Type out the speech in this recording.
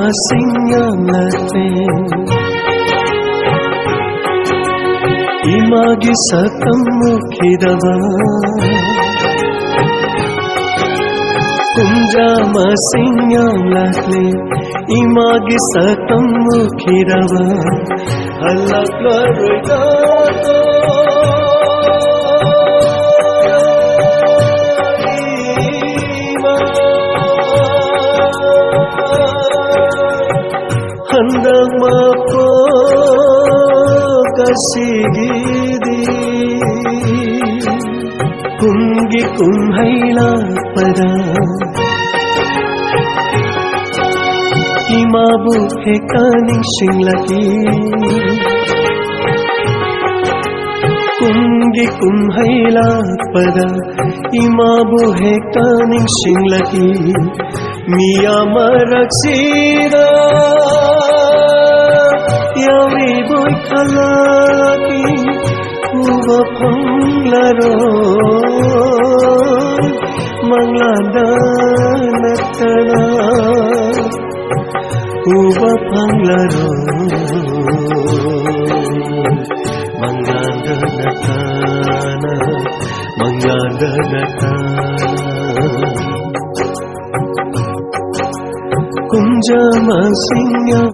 Asingyamate imagi satammukhidava kunjama singyamate imagi satammukhidava halaklarida handama po kasigidi kungi kumhaila pada imabu hekani singlaki kungi kumhaila pada imabu hekani singlaki miya maraksira yawi boy khalaki uba phanglaro manglada natana uba phanglaro manglada natana kunjama singya